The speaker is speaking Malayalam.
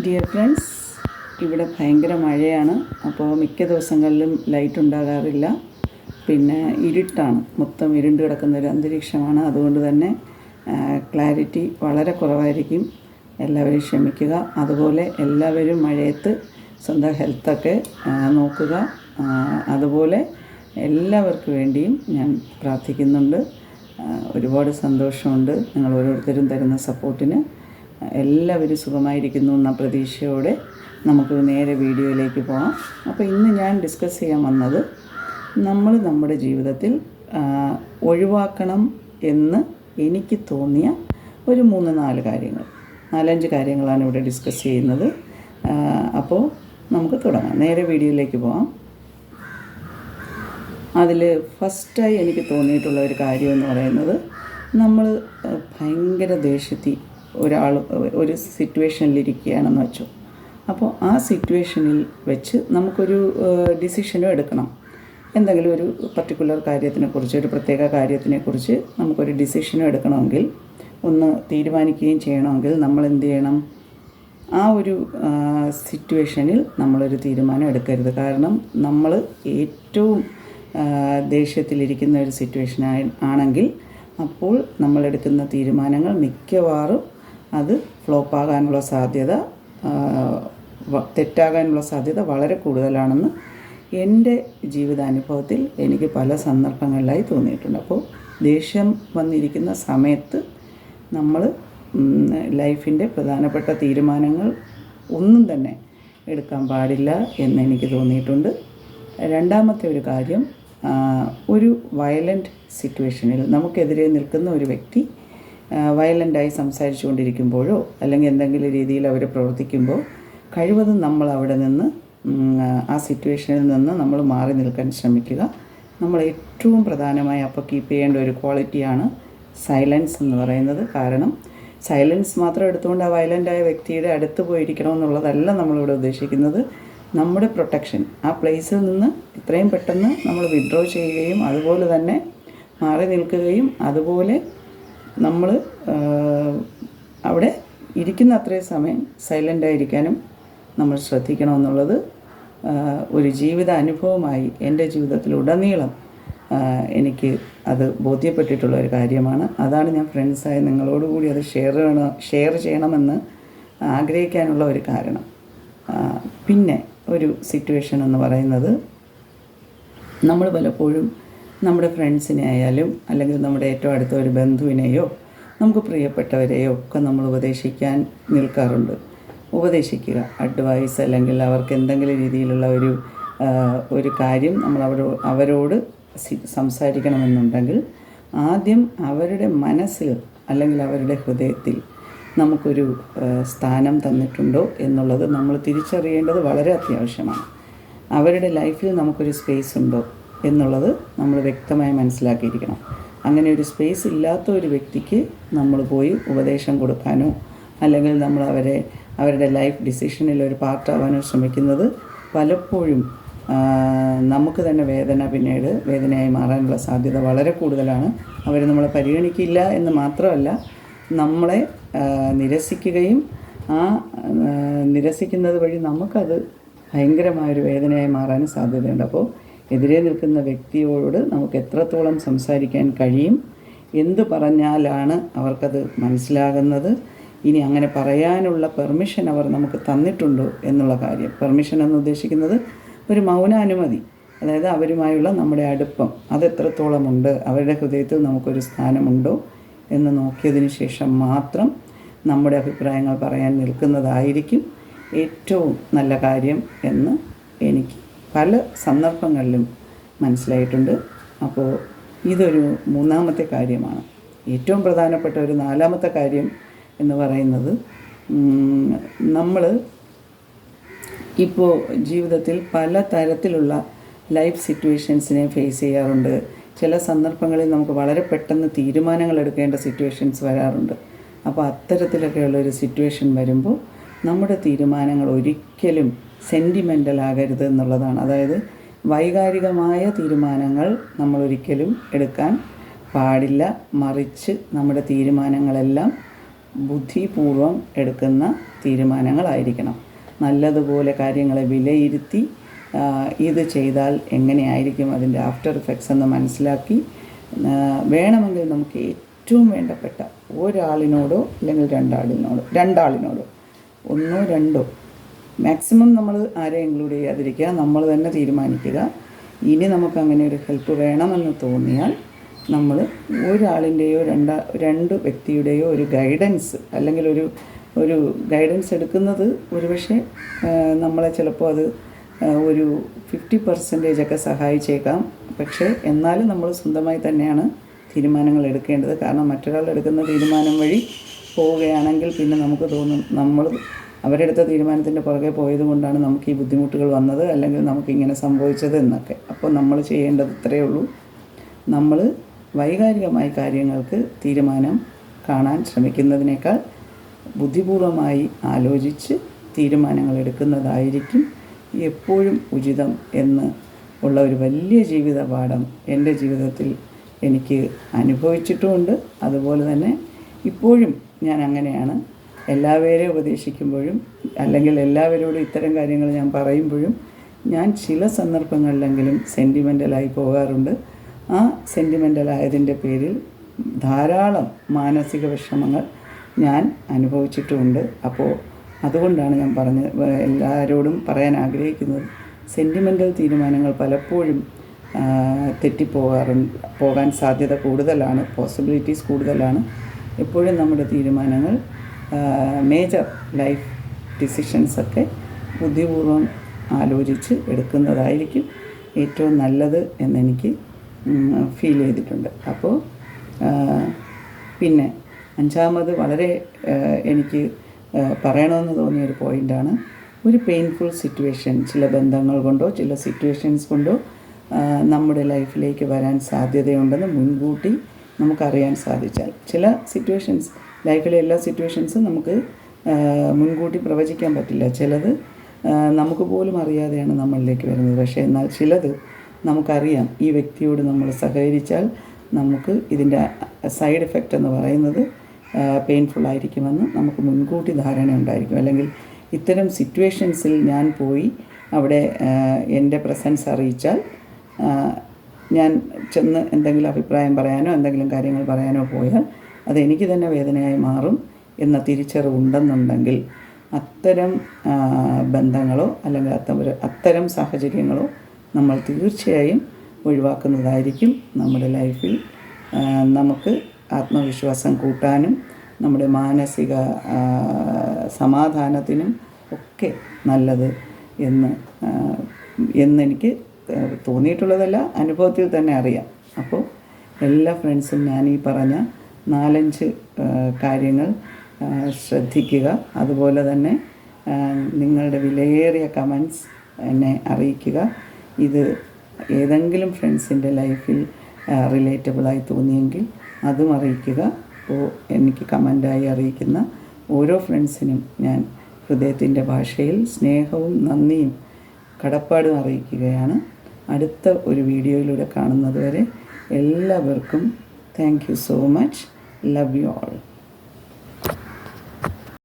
ഡിയർ ഫ്രണ്ട്സ്, ഇവിടെ ഭയങ്കര മഴയാണ്. അപ്പോൾ മിക്ക ദിവസങ്ങളിലും ലൈറ്റ് ഉണ്ടാകാറില്ല. പിന്നെ ഇരുട്ടാണ്, മൊത്തം ഇരുണ്ട് കിടക്കുന്ന ഒരു അന്തരീക്ഷമാണ്. അതുകൊണ്ട് തന്നെ ക്ലാരിറ്റി വളരെ കുറവായിരിക്കും. എല്ലാവരും ക്ഷമിക്കുക. അതുപോലെ എല്ലാവരും മഴയത്ത് സ്വന്തം ഹെൽത്തൊക്കെ നോക്കുക. അതുപോലെ എല്ലാവർക്കും വേണ്ടിയും ഞാൻ പ്രാർത്ഥിക്കുന്നുണ്ട്. ഒരുപാട് സന്തോഷമുണ്ട് നിങ്ങൾ ഓരോരുത്തരും തരുന്ന സപ്പോർട്ടിന്. എല്ലാവരും സുഖമായിരിക്കുന്നു എന്ന പ്രതീക്ഷയോടെ നമുക്ക് നേരെ വീഡിയോയിലേക്ക് പോകാം. അപ്പോൾ ഇന്ന് ഞാൻ ഡിസ്കസ് ചെയ്യാൻ വന്നത് നമ്മുടെ ജീവിതത്തിൽ ഒഴിവാക്കണം എന്ന് എനിക്ക് തോന്നിയ ഒരു 3-4 കാര്യങ്ങൾ, 4-5 കാര്യങ്ങളാണ് ഇവിടെ ഡിസ്കസ് ചെയ്യുന്നത്. അപ്പോൾ നമുക്ക് തുടങ്ങാം, നേരെ വീഡിയോയിലേക്ക് പോകാം. അതിൽ ഫസ്റ്റായി എനിക്ക് തോന്നിയിട്ടുള്ള ഒരു കാര്യമെന്ന് പറയുന്നത്, നമ്മൾ ഭയങ്കര ദേഷ്യത്തിൽ ഒരു സിറ്റുവേഷനിലിരിക്കുകയാണെന്ന് വെച്ചോ. അപ്പോൾ ആ സിറ്റുവേഷനിൽ വെച്ച് നമുക്കൊരു ഡിസിഷനും എടുക്കണം. എന്തെങ്കിലും ഒരു പർട്ടിക്കുലർ കാര്യത്തിനെക്കുറിച്ച്, ഒരു പ്രത്യേക കാര്യത്തിനെക്കുറിച്ച് നമുക്കൊരു ഡിസിഷനും എടുക്കണമെങ്കിൽ, ഒന്ന് തീരുമാനിക്കുകയും ചെയ്യണമെങ്കിൽ നമ്മൾ എന്ത് ചെയ്യണം? ആ ഒരു സിറ്റുവേഷനിൽ നമ്മളൊരു തീരുമാനം എടുക്കരുത്. കാരണം നമ്മൾ ഏറ്റവും ദേഷ്യത്തിലിരിക്കുന്ന ഒരു സിറ്റുവേഷൻ ആണെങ്കിൽ അപ്പോൾ നമ്മളെടുക്കുന്ന തീരുമാനങ്ങൾ മിക്കവാറും അത് ഫ്ലോപ്പാകാനുള്ള സാധ്യത, തെറ്റാകാനുള്ള സാധ്യത വളരെ കൂടുതലാണെന്ന് എൻ്റെ ജീവിതാനുഭവത്തിൽ എനിക്ക് പല സന്ദർഭങ്ങളിലായി തോന്നിയിട്ടുണ്ട്. അപ്പോൾ ദേഷ്യം വന്നിരിക്കുന്ന സമയത്ത് നമ്മൾ ലൈഫിൻ്റെ പ്രധാനപ്പെട്ട തീരുമാനങ്ങൾ ഒന്നും തന്നെ എടുക്കാൻ പാടില്ല എന്നെനിക്ക് തോന്നിയിട്ടുണ്ട്. രണ്ടാമത്തെ ഒരു കാര്യം, ഒരു വയലൻ്റ് സിറ്റുവേഷനിൽ നമുക്കെതിരെ നിൽക്കുന്ന ഒരു വ്യക്തി വയലൻ്റായി സംസാരിച്ചു കൊണ്ടിരിക്കുമ്പോഴോ അല്ലെങ്കിൽ എന്തെങ്കിലും രീതിയിൽ അവർ പ്രവർത്തിക്കുമ്പോൾ കഴിവതും നമ്മൾ അവിടെ നിന്ന് ആ സിറ്റുവേഷനിൽ നിന്ന് നമ്മൾ മാറി നിൽക്കാൻ ശ്രമിക്കുക. നമ്മൾ ഏറ്റവും പ്രധാനമായി അപ്പോൾ കീപ്പ് ചെയ്യേണ്ട ഒരു ക്വാളിറ്റിയാണ് സൈലൻസ് എന്ന് പറയുന്നത്. കാരണം സൈലൻസ് മാത്രം എടുത്തുകൊണ്ട് ആ വയലൻ്റായ വ്യക്തിയുടെ അടുത്ത് പോയിരിക്കണമെന്നുള്ളതല്ല നമ്മളിവിടെ ഉദ്ദേശിക്കുന്നത്. നമ്മുടെ പ്രൊട്ടക്ഷൻ, ആ പ്ലേസിൽ നിന്ന് എത്രയും പെട്ടെന്ന് നമ്മൾ വിഡ്രോ ചെയ്യുകയും അതുപോലെ തന്നെ മാറി നിൽക്കുകയും അതുപോലെ നമ്മൾ അവിടെ ഇരിക്കുന്ന അത്രയും സമയം സൈലൻ്റായിരിക്കാനും നമ്മൾ ശ്രദ്ധിക്കണമെന്നുള്ളത് ഒരു ജീവിത അനുഭവമായി എൻ്റെ ജീവിതത്തിലുടനീളം എനിക്ക് അത് ബോധ്യപ്പെട്ടിട്ടുള്ള ഒരു കാര്യമാണ്. അതാണ് ഞാൻ ഫ്രണ്ട്സായി നിങ്ങളോടുകൂടി അത് ഷെയർ ചെയ്യണമെന്ന് ആഗ്രഹിക്കാനുള്ള ഒരു കാരണം. പിന്നെ ഒരു സിറ്റുവേഷൻ എന്ന് പറയുന്നത്, നമ്മൾ പലപ്പോഴും നമ്മുടെ ഫ്രണ്ട്സിനെ ആയാലും അല്ലെങ്കിൽ നമ്മുടെ ഏറ്റവും അടുത്ത ഒരു ബന്ധുവിനെയോ നമുക്ക് പ്രിയപ്പെട്ടവരെയോ ഒക്കെ നമ്മൾ ഉപദേശിക്കാൻ നിൽക്കാറുണ്ട്. ഉപദേശിക്കുക, അഡ്വൈസ്, അല്ലെങ്കിൽ അവർക്ക് എന്തെങ്കിലും രീതിയിലുള്ള ഒരു കാര്യം നമ്മൾ അവരോട് സംസാരിക്കണമെന്നുണ്ടെങ്കിൽ ആദ്യം അവരുടെ മനസ്സിൽ അല്ലെങ്കിൽ അവരുടെ ഹൃദയത്തിൽ നമുക്കൊരു സ്ഥാനം തന്നിട്ടുണ്ടോ എന്നുള്ളത് നമ്മൾ തിരിച്ചറിയേണ്ടത് വളരെ അത്യാവശ്യമാണ്. അവരുടെ ലൈഫിൽ നമുക്കൊരു സ്പേസ് ഉണ്ടോ എന്നുള്ളത് നമ്മൾ വ്യക്തമായി മനസ്സിലാക്കിയിരിക്കണം. അങ്ങനെ ഒരു സ്പേസ് ഇല്ലാത്ത ഒരു വ്യക്തിക്ക് നമ്മൾ പോയി ഉപദേശം കൊടുക്കാനോ അല്ലെങ്കിൽ നമ്മൾ അവരുടെ ലൈഫ് ഡിസിഷനിൽ ഒരു പാർട്ടാവാനോ ശ്രമിക്കുന്നത് പലപ്പോഴും നമുക്ക് തന്നെ പിന്നീട് വേദനയായി മാറാനുള്ള സാധ്യത വളരെ കൂടുതലാണ്. അവർ നമ്മളെ പരിഗണിക്കില്ല എന്ന് മാത്രമല്ല, നമ്മളെ നിരസിക്കുകയും ആ നിരസിക്കുന്നത് വഴി നമുക്കത് ഭയങ്കരമായൊരു വേദനയായി മാറാനും സാധ്യതയുണ്ട്. അപ്പോൾ എതിരെ നിൽക്കുന്ന വ്യക്തിയോട് നമുക്ക് എത്രത്തോളം സംസാരിക്കാൻ കഴിയും, എന്ത് പറഞ്ഞാലാണ് അവർക്കത് മനസ്സിലാകുന്നത്, ഇനി അങ്ങനെ പറയാനുള്ള പെർമിഷൻ അവർ നമുക്ക് തന്നിട്ടുണ്ടോ എന്നുള്ള കാര്യം. പെർമിഷൻ എന്ന് ഉദ്ദേശിക്കുന്നത് ഒരു മൗനാനുമതി, അതായത് അവരുമായുള്ള നമ്മുടെ അടുപ്പം അതെത്രത്തോളമുണ്ട്, അവരുടെ ഹൃദയത്തിൽ നമുക്കൊരു സ്ഥാനമുണ്ടോ എന്ന് നോക്കിയതിന് ശേഷം മാത്രം നമ്മുടെ അഭിപ്രായങ്ങൾ പറയാൻ നിൽക്കുന്നതായിരിക്കും ഏറ്റവും നല്ല കാര്യം എന്ന് എനിക്ക് പല സന്ദർഭങ്ങളിലും മനസ്സിലായിട്ടുണ്ട്. അപ്പോൾ ഇതൊരു 3-ാമത്തെ കാര്യമാണ്. ഏറ്റവും പ്രധാനപ്പെട്ട ഒരു 4-ാമത്തെ കാര്യം എന്ന് പറയുന്നത്, നമ്മൾ ഇപ്പോൾ ജീവിതത്തിൽ പല തരത്തിലുള്ള ലൈഫ് സിറ്റുവേഷൻസിനെ ഫേസ് ചെയ്യാറുണ്ട്. ചില സന്ദർഭങ്ങളിൽ നമുക്ക് വളരെ പെട്ടെന്ന് തീരുമാനങ്ങൾ എടുക്കേണ്ട സിറ്റുവേഷൻസ് വരാറുണ്ട്. അപ്പോൾ അത്തരത്തിലൊക്കെയുള്ളൊരു സിറ്റുവേഷൻ വരുമ്പോൾ നമ്മുടെ തീരുമാനങ്ങൾ ഒരിക്കലും സെൻറ്റിമെൻ്റൽ ആകരുത് എന്നുള്ളതാണ്. അതായത് വൈകാരികമായ തീരുമാനങ്ങൾ നമ്മളൊരിക്കലും എടുക്കാൻ പാടില്ല. മറിച്ച് നമ്മുടെ തീരുമാനങ്ങളെല്ലാം ബുദ്ധിപൂർവം എടുക്കുന്ന തീരുമാനങ്ങളായിരിക്കണം. നല്ലതുപോലെ കാര്യങ്ങളെ വിലയിരുത്തി ഇത് ചെയ്താൽ എങ്ങനെയായിരിക്കും അതിൻ്റെ ആഫ്റ്റർ ഇഫക്ട്സ് എന്ന് മനസ്സിലാക്കി വേണമെങ്കിൽ നമുക്ക് ഏറ്റവും വേണ്ടപ്പെട്ട ഒരാളിനോടോ അല്ലെങ്കിൽ രണ്ടാളിനോടോ ഒന്നോ രണ്ടോ മാക്സിമം നമ്മൾ ആരെ ഇൻക്ലൂഡ് ചെയ്യാതിരിക്കുക, നമ്മൾ തന്നെ തീരുമാനിക്കുക. ഇനി നമുക്കങ്ങനെ ഒരു ഹെൽപ്പ് വേണമെന്ന് തോന്നിയാൽ നമ്മൾ ഒരാളിൻ്റെയോ രണ്ട് വ്യക്തിയുടെയോ ഒരു ഗൈഡൻസ് അല്ലെങ്കിൽ ഒരു ഗൈഡൻസ് എടുക്കുന്നത് ഒരുപക്ഷെ നമ്മളെ ചിലപ്പോൾ അത് ഒരു 50% സഹായിച്ചേക്കാം. പക്ഷേ എന്നാലും നമ്മൾ സ്വന്തമായി തന്നെയാണ് തീരുമാനങ്ങൾ എടുക്കേണ്ടത്. കാരണം മറ്റൊരാൾ എടുക്കുന്ന തീരുമാനം വഴി പോവുകയാണെങ്കിൽ പിന്നെ നമുക്ക് തോന്നും നമ്മൾ അവരെടുത്ത തീരുമാനത്തിൻ്റെ പുറകെ പോയത് കൊണ്ടാണ് നമുക്ക് ഈ ബുദ്ധിമുട്ടുകൾ വന്നത്, അല്ലെങ്കിൽ നമുക്കിങ്ങനെ സംഭവിച്ചത് എന്നൊക്കെ. അപ്പോൾ നമ്മൾ ചെയ്യേണ്ടത് ഇത്രയേ ഉള്ളൂ. നമ്മൾ വൈകാരികമായി കാര്യങ്ങൾക്ക് തീരുമാനം കാണാൻ ശ്രമിക്കുന്നതിനേക്കാൾ ബുദ്ധിപൂർവമായി ആലോചിച്ച് തീരുമാനങ്ങൾ എടുക്കുന്നതായിരിക്കും എപ്പോഴും ഉചിതം എന്ന് ഉള്ള ഒരു വലിയ ജീവിത പാഠം എൻ്റെ ജീവിതത്തിൽ എനിക്ക് അനുഭവിച്ചിട്ടുമുണ്ട്. അതുപോലെ തന്നെ ഇപ്പോഴും ഞാൻ അങ്ങനെയാണ്. എല്ലാവരെയും ഉപദേശിക്കുമ്പോഴും അല്ലെങ്കിൽ എല്ലാവരോടും ഇത്തരം കാര്യങ്ങൾ ഞാൻ പറയുമ്പോഴും ഞാൻ ചില സന്ദർഭങ്ങളിലെങ്കിലും സെൻറ്റിമെൻ്റലായി പോകാറുണ്ട്. ആ സെൻറ്റിമെൻ്റലായതിൻ്റെ പേരിൽ ധാരാളം മാനസിക വിഷമങ്ങൾ ഞാൻ അനുഭവിച്ചിട്ടുമുണ്ട്. അപ്പോൾ അതുകൊണ്ടാണ് ഞാൻ എല്ലാവരോടും പറയാൻ ആഗ്രഹിക്കുന്നത്, സെൻറ്റിമെൻ്റൽ തീരുമാനങ്ങൾ പലപ്പോഴും പോകാൻ സാധ്യത കൂടുതലാണ്, പോസിബിലിറ്റീസ് കൂടുതലാണ്. എപ്പോഴും നമ്മുടെ തീരുമാനങ്ങൾ മേജർ ലൈഫ് ഡിസിഷൻസൊക്കെ ബുദ്ധിപൂർവ്വം ആലോചിച്ച് എടുക്കുന്നതായിരിക്കും ഏറ്റവും നല്ലത് എന്നെനിക്ക് ഫീൽ ചെയ്തിട്ടുണ്ട്. അപ്പോൾ പിന്നെ അഞ്ചാമത് വളരെ എനിക്ക് പറയണമെന്ന് തോന്നിയൊരു പോയിൻ്റാണ്, ഒരു പെയിൻഫുൾ സിറ്റുവേഷൻ ചില ബന്ധങ്ങൾ കൊണ്ടോ ചില സിറ്റുവേഷൻസ് കൊണ്ടോ നമ്മുടെ ലൈഫിലേക്ക് വരാൻ സാധ്യതയുണ്ടെന്ന് മുൻകൂട്ടി നമുക്കറിയാൻ സാധിച്ചാൽ, ചില സിറ്റുവേഷൻസ് ലൈഫിലെ എല്ലാ സിറ്റുവേഷൻസും നമുക്ക് മുൻകൂട്ടി പ്രവചിക്കാൻ പറ്റില്ല. ചിലത് നമുക്ക് പോലും അറിയാതെയാണ് നമ്മളിലേക്ക് വരുന്നത്. പക്ഷേ എന്നാൽ ചിലത് നമുക്കറിയാം, ഈ വ്യക്തിയോട് നമ്മൾ സഹകരിച്ചാൽ നമുക്ക് ഇതിൻ്റെ സൈഡ് എഫക്റ്റ് എന്ന് പറയുന്നത് പെയിൻഫുള്ളായിരിക്കുമെന്ന് നമുക്ക് മുൻകൂട്ടി ധാരണ ഉണ്ടായിരിക്കും. അല്ലെങ്കിൽ ഇത്തരം സിറ്റുവേഷൻസിൽ ഞാൻ പോയി അവിടെ എൻ്റെ പ്രസൻസ് അറിയിച്ചാൽ ഞാൻ ചെന്ന് എന്തെങ്കിലും അഭിപ്രായം പറയാനോ എന്തെങ്കിലും കാര്യങ്ങൾ പറയാനോ പോയാൽ അതെനിക്ക് തന്നെ വേദനയായി മാറും എന്ന തിരിച്ചറിവുണ്ടെന്നുണ്ടെങ്കിൽ അത്തരം ബന്ധങ്ങളോ അല്ലെങ്കിൽ അത്തരം സാഹചര്യങ്ങളോ നമ്മൾ തീർച്ചയായും ഒഴിവാക്കുന്നതായിരിക്കും നമ്മുടെ ലൈഫിൽ നമുക്ക് ആത്മവിശ്വാസം കൂട്ടാനും നമ്മുടെ മാനസിക സമാധാനത്തിനും ഒക്കെ നല്ലത് എന്നെനിക്ക് തോന്നിയിട്ടുള്ളതല്ല, അനുഭവത്തിൽ തന്നെ അറിയാം. അപ്പോൾ എല്ലാ ഫ്രണ്ട്സും ഞാൻ ഈ പറഞ്ഞ 4-5 കാര്യങ്ങൾ ശ്രദ്ധിക്കുക. അതുപോലെ തന്നെ നിങ്ങളുടെ വിലയേറിയ കമൻറ്റ്സ് എന്നെ അറിയിക്കുക. ഇത് ഏതെങ്കിലും ഫ്രണ്ട്സിൻ്റെ ലൈഫിൽ റിലേറ്റബിളായി തോന്നിയെങ്കിൽ അതും അറിയിക്കുക. അപ്പോൾ എനിക്ക് കമൻ്റായി അറിയിക്കുന്ന ഓരോ ഫ്രണ്ട്സിനും ഞാൻ ഹൃദയത്തിൻ്റെ ഭാഷയിൽ സ്നേഹവും നന്ദിയും കടപ്പാടും അറിയിക്കുകയാണ്. അടുത്ത ഒരു വീഡിയോയിലൂടെ കാണുന്നത് വരെ എല്ലാവർക്കും thank you so much. Love you all.